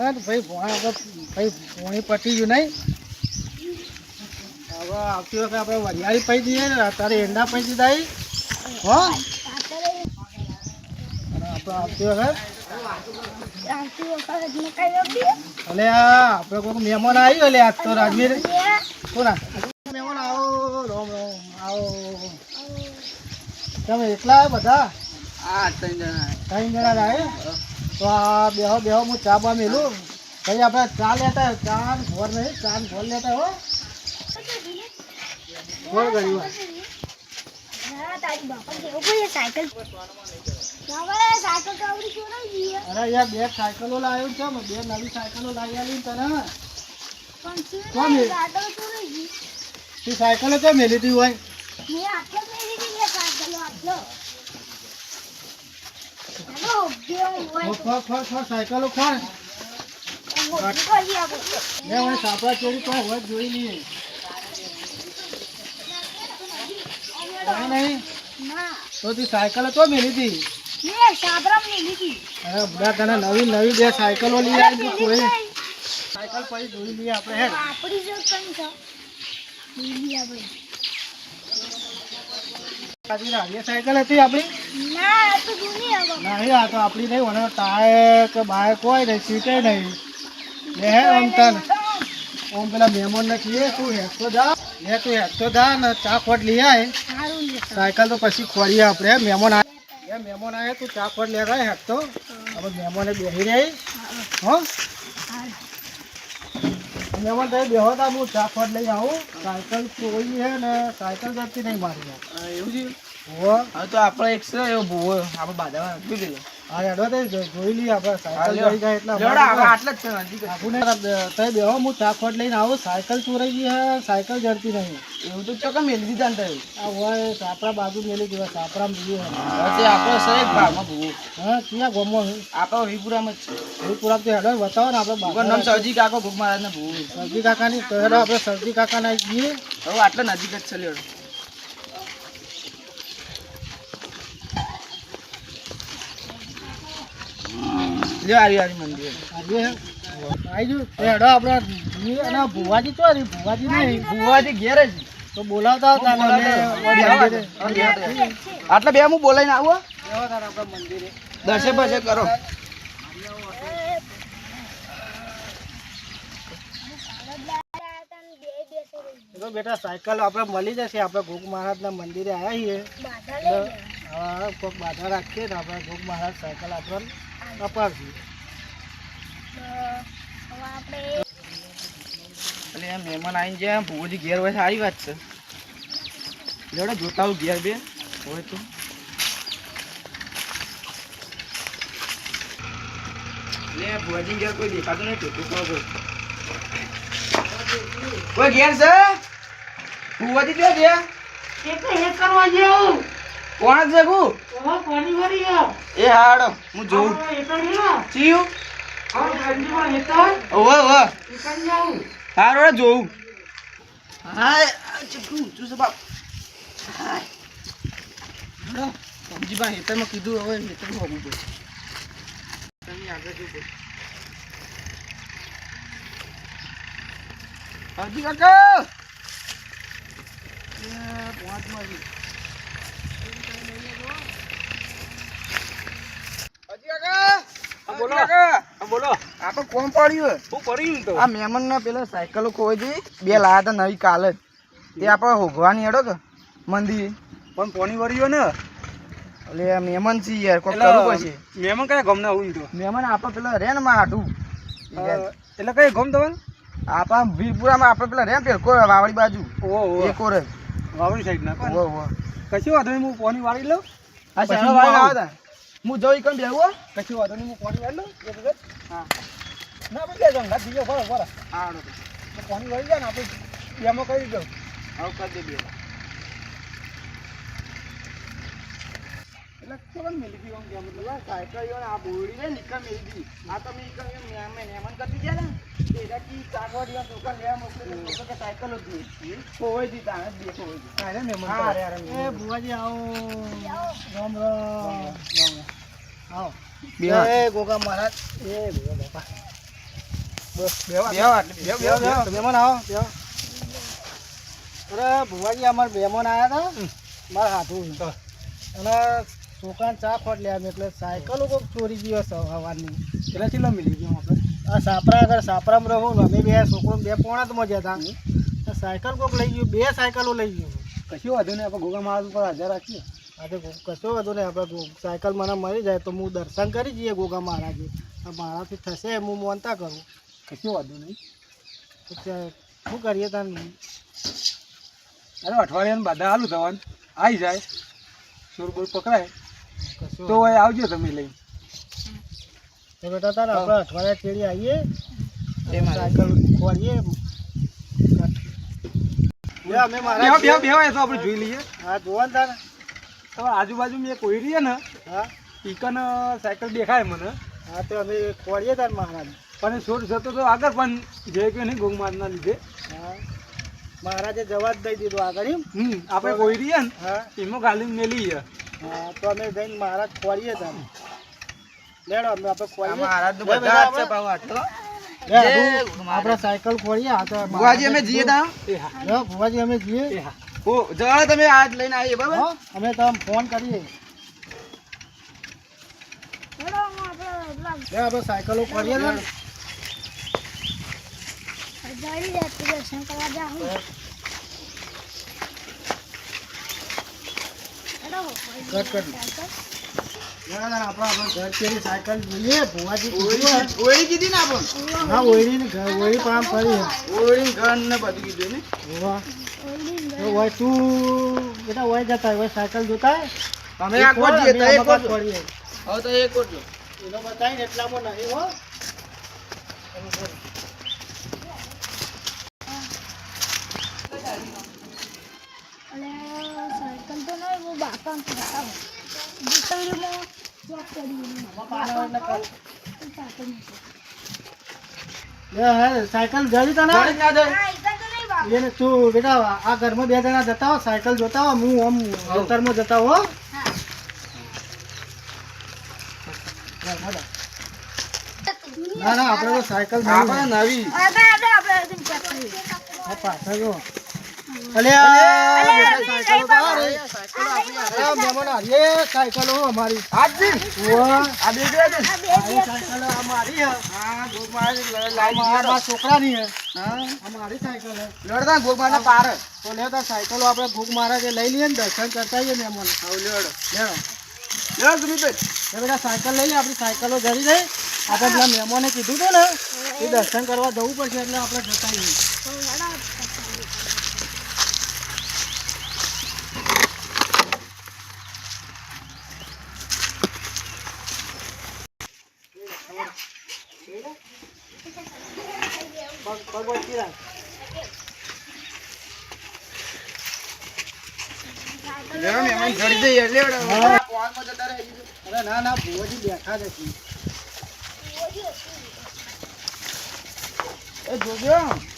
હા તો ભાઈ ભાઈ પોણી પતી ગયું નહીં હવે આવતી વખતે આપણે વરિયાળી પી દઈએ ને અત્યારે એંડા પી દીધા હો અને આપણે આવતી વખત એટલે આપણે કોઈ મહેમાન આવ્યું એટલે આજ તો રાજવીર કોના મહેમાન આવો રોમ રોમ આવો તમે એકલા બધા ત્રણ જણા આવે તો આ બેહો બેહો હું ચા બા મેલું પછી આપણે ચા લેતા ચા ઘોર નહીં ચા ઘોર લેતા હો ઘોર ગયું અરે યાર બે સાયકલો લાવ્યો છે બે નવી સાયકલો લાવી આવી તને તું સાયકલો તો મેલી હતી હોય સાયકલો ખોર સાપડા ચોરી કોઈ હોય જોઈ લઈએ નહીં તો તું સાયકલ તો મેલી હતી અરે બધા તને નવી નવી બે સાયકલો લઈ આવી કોઈ સાયકલ પછી જોઈ લઈએ આપણે હે સાયકલ હતી આપણી નહીં આ તો આપણી નહીં મને ટાયર કે બાયર કોઈ નહીં સીટે નહીં લે હે ઓમ તન ઓમ પેલા મહેમાન ને કહીએ તું હેઠતો જા લે તું હેઠતો જા ને ચા ખોટ લઈ આય સાયકલ તો પછી ખોડીએ આપણે મહેમાન આવે મહેમાન આવે તું ચા ખોટ લેતા હેઠતો હવે મહેમાને બેસી રહી હો મહેમાન તમે બેહો તા હું ચા ખોટ લઈ આવું સાયકલ ચોરી છે ને સાયકલ જતી નહીં મારી એવું છે હવે તો આપણે એક છે એવો ભૂવો આપણે બાંધવા નથી પેલો હા એડવાન્સ જોઈ લઈએ આપણે સાયકલ જોઈ જાય એટલે આટલા જ છે તમે બેહો હું ચા ખોટ લઈને આવું સાયકલ ચોરાઈ ગઈ હે સાયકલ જડતી નહીં એવું તો ચોક્કસ મેલી દીધા ને આ હોય સાપરા બાજુ મેલી દીધા સાપરામાં બીજું આપણો સર ભાગમાં ભૂવો હા ક્યાં ગામમાં આપણો વિપુરામાં જ છે વિપુરામ તો હેડો બતાવો ને આપણે નામ સરજી કાકો ભૂખ મહારાજ ને ભૂવો સરજી કાકાની તો હેડો આપણે સરજી કાકાના જઈએ હવે આટલા નજીક જ છે લેડો મંદિર આવી હેડો આપડે ભુવાજી તો ભુવાજી નહીં ભુવાજી ઘેર જ તો બોલાવતા આટલા બે હું બોલાવીને આવો આપડા મંદિરે દર્શન બસે કરો બેટા સાયકલ આપણે મળી જશે આપણે ભોગ મહારાજના મંદિરે આવ્યા છીએ કોઈક બાધા રાખીએ ને આપણે ભોગ મહારાજ સાયકલ આપણને અપાવશું એટલે એમ મહેમાન આવી જાય ભુવોજી ઘેર હોય સારી વાત છે જોડે જોતા હું ઘેર બે હોય તો ભુવાજી ઘેર કોઈ દેખાતું નહીં કોઈ ઘેર છે ભુવાજી ક્યાં છે કોણ છે એ હાડો હું જોઉં ચીયું હારો જોઉં હા ઊંચું છે બાપ સમજીભાઈ હેતરમાં કીધું હવે હેતર હોવું પડે આગળ જવું હજી કાકા 5 માં બોલો આપણે કોમ પડ્યું શું પડ્યું તો આ મહેમાન ના પેલા સાયકલો ખોઈ જઈ બે લાયા હતા નવી કાલ જ તે આપણે હોગવાની હેડો કે મંદિર પણ પોની વળ્યો ને એટલે મહેમાન છે યાર કોઈ કરવું પડશે મહેમાન કયા ગમ ના આવું તો મહેમાન આપણે પેલા રે ને માં હાટું એટલે કઈ ગમ તમે આપણા વીરપુરામાં આપણે પેલા રે પેલો વાવડી બાજુ એ કોરે વાવડી સાઈડ ના કશું વાંધો નહીં હું પોની વાળી લઉં આ ચાલો વાળી આવ્યા હતા હું જોઈ કમ બેહું કશું વાંધો નહીં હું પોની વાળી લઉં એક વખત હા ના આપણે બે જણ ના બીજો બરાબર હા તો પોની વાળી જાય ને આપણે એમાં કરી દઉં હવે કરી દે બે એટલે કેમ મેલી ગઈ આમ મતલબ સાયકલ આ બોડી ને નીકળ મેલી ગઈ આ તો મેં મહેમાન કરી ગયા ને એડા કી ચાગવા દિયા છોકરા લેવા મોકલે તો કે સાયકલ જ નહીં કોઈ દી તાને દેખો હોય અરે મહેમાન હા અરે એ બુવાજી આવો રામ રામ આવો બે ગોગા મહારાજ એ ભગવાન બાપા બસ મહેમાન આવો બેહો. અરે ભુવાજી અમારે મહેમાન આવ્યા હતા મારા હાથું અને છોકરાને ચા ખોટ લે એટલે સાયકલ કોઈક ચોરી ગયો સવારની એટલે ચીલો મિલી ગયો આપણે આ સાપરા આગળ સાપરામાં રહું ને અમે બે છોકરો બે પોણા જ હતા સાયકલ કોઈક લઈ ગયું 2 સાયકલો લઈ ગયું કશું વાંધો નહીં આપણે ગોગા મહારાજ પર હાજર રાખીએ આજે કશો વાંધો નહીં આપણે સાયકલ મને મળી જાય તો હું દર્શન કરી જઈએ ગોગા મહારાજે મારાથી થશે હું માનતા કરું કશું વાંધો નહીં શું કરીએ તાને અરે અઠવાડિયાનું બધા હાલું થવાનું આવી જાય સુરબુર પકડાય તો હવે આવજો તમે લઈ તો બેટા તારે આપણે અઠવાડિયા ચેડી આવીએ સાયકલ ખોલીએ અમે મારા બેવા તો આપણે જોઈ લઈએ હા જોવા ને તારે તો આજુબાજુ મેં કોઈ રહીએ ને હા ઈકન સાયકલ દેખાય મને હા તો અમે ખોલીએ તાર મહારાજ પણ છોડ જતો તો આગળ પણ જે કે નહીં ગોગમારના લીધે હા મહારાજે જવા જ દઈ દીધો આગળ આપણે કોઈ રહીએ ને હા એમાં ગાલી મેલી હા તો અમે જઈને મહારાજ ખોલીએ તારે લેડો અમે આપણે ખોલીએ મહારાજ તો બધા છે ભાવ આટલો આપણે સાયકલ ખોલીએ હા તો ભુવાજી અમે જઈએ તા હા ભુવાજી અમે જઈએ ઓ જવા તમે આજ લઈને આવીએ બરાબર અમે તમને ફોન કરીએ આપણે સાયકલો ખોલીએ ને દર્શન કરવા જાઉં સાયકલ જોઈએ ભુવાજી ઓળી કીધી ને આપણે હા ઓળી ઓળી પામ ફરી ઓળી ઘર ને બધું કીધું ને હોય તું બેટા હોય જતા હોય સાયકલ જોતા અમે આ કોડીએ તો એક કોડીએ હવે તો એક કોડજો એનો બતાવીને એટલામાં નહીં હો साइकिल तो नहीं वो बापा साइकिल जल्दी तो ना ये तू बेटा आ घर में 2 जना जता हो साइकिल जोता हो मुंह हम अंतर में जता हो ना ना આપણે તો સાયકલ આપણે નવી પાછા જો અલ્યા સાયકલ તો આ રે સાયકલ મેમન આ રે સાયકલ અમારી આજજી ઓ આ બે સાયકલ અમારી હા ગોગમારી લાઈ મારા છોકરાની હે હા અમારી સાયકલ હે લડતા ગોગમાના પાર તો લેતા સાયકલો આપણે ગોગમારા જે લઈ લઈએ ને દર્શન કરતા આવીએ મેમન આવ લેડો સુમિતભાઈ એ બેટા સાયકલ લઈ લે આપણી સાયકલો જરી રહી આપણે પેલા મહેમાને કીધું હતું ને એ દર્શન કરવા જવું પડશે એટલે આપણે જતા આવીએ ના ના ભુવાજી બેઠા જ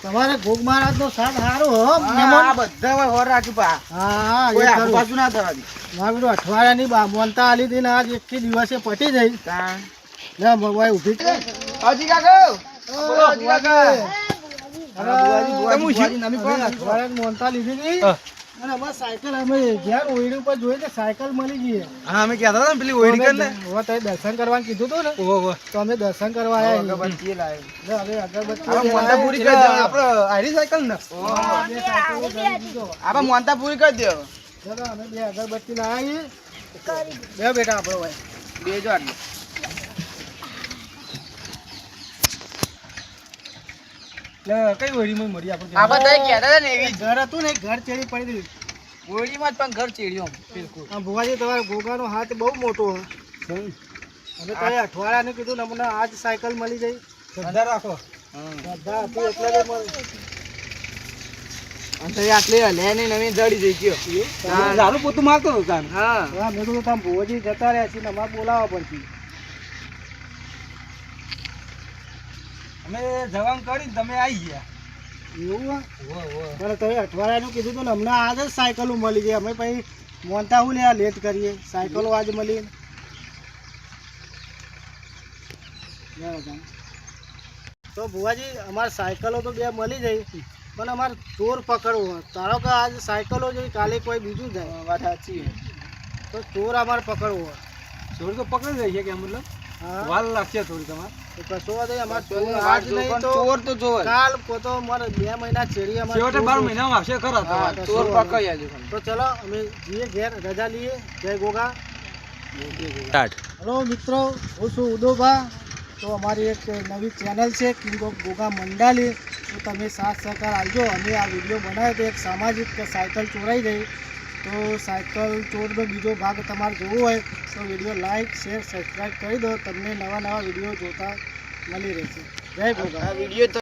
તમારે ભોગ મહારાજ નો સાથ સારો હો બધા હોર રાખ્યું પા હા બાજુ ના થવા દે મારું અઠવાડિયાની મોનતા આલી હતી ને આજ એક દિવસે પટી જઈ લે ભગવાન ઉભી હાજી કાકો હાજી કાકા મોનતા લીધી હતી અને અમાર સાયકલ અમે જ્યાં ઓયડી ઉપર જોઈ તો સાયકલ મળી ગઈ હા અમે કહેતા હતા ને પેલી ઓયડી કર ને ઓ તો દર્શન કરવાનું કીધું હતું ને ઓહો તો અમે દર્શન કરવા આયા અગરબત્તી લાવ્યા હવે અગરબત્તી મોનતા પૂરી કરી દે આપણે આરી સાયકલ ને આપણે મોનતા પૂરી કરી દે ચલો અમે 2 અગરબત્તી લાવીએ બે બેટા આપણો ભાઈ બે જો આટલું કઈ ઓયડીમાં મળી આપણે આપણે તો કહેતા હતા ને એવી ઘર હતું ને ઘર ચેડી પડી હતી ઓયડીમાં જ પણ ઘર ચેડ્યો બિલકુલ હા ભુવાજી તમારા ગોગાનો હાથ બહુ મોટો છે હવે તો અઠવાડિયાને કીધું ને અમને આજ સાયકલ મળી જઈ શ્રદ્ધા રાખો શ્રદ્ધા હતી એટલે જ મળી અને આટલી હલે ને નવી જડી જઈ ગયો દારૂ પોતું મારતો હતો તાન હા હા મેં કીધું તમે ભુવાજી જતા રહ્યા છીએ અમારે બોલાવવા પડશે અમે જવાન કરીને તમે આવી ગયા એવું પણ તમે અઠવાડિયાનું કીધું હતું ને હમણાં આજ જ સાયકલો મળી ગઈ અમે પછી મોનતા હું લે લેટ કરીએ સાયકલો આજ મળી તો ભુવાજી અમારે સાયકલો તો બે મળી જાય પણ અમારે ચોર પકડવો ધારો કે આજ સાયકલો જોઈ કાલે કોઈ બીજું જાય વાત સાચી તો ચોર અમારે પકડવો ચોર તો પકડી જાય છે કે મતલબ હા વાલ લાગશે થોડી તમારે તો કશો વાત નહીં અમારે ચોર આજ નહીં તો ચોર તો જોવે કાલ તો મારે 2 મહિના ચેરી અમારે છેવટે 12 મહિનામાં આવશે ખરા તમારે ચોર પકડી આજો તો ચલો અમે જઈએ ઘેર રજા લઈએ જય ગોગા હેલો મિત્રો હું છું ઉદોભા તો અમારી એક નવી ચેનલ છે કિંગ ઓફ ગોગા મંડાલી તો તમે સાથ સહકાર આપજો અમે આ વિડીયો બનાવ્યો તો એક સામાજિક સાયકલ ચોરાઈ ગઈ તો સાયકલ ચોરનો બીજો ભાગ તમારે જોવો હોય તો વિડીયો લાઈક શેર સબસ્ક્રાઈબ કરી દો તમને નવા વિડીયો જોતા મળી રહેશે જય ગોગા વિડીયો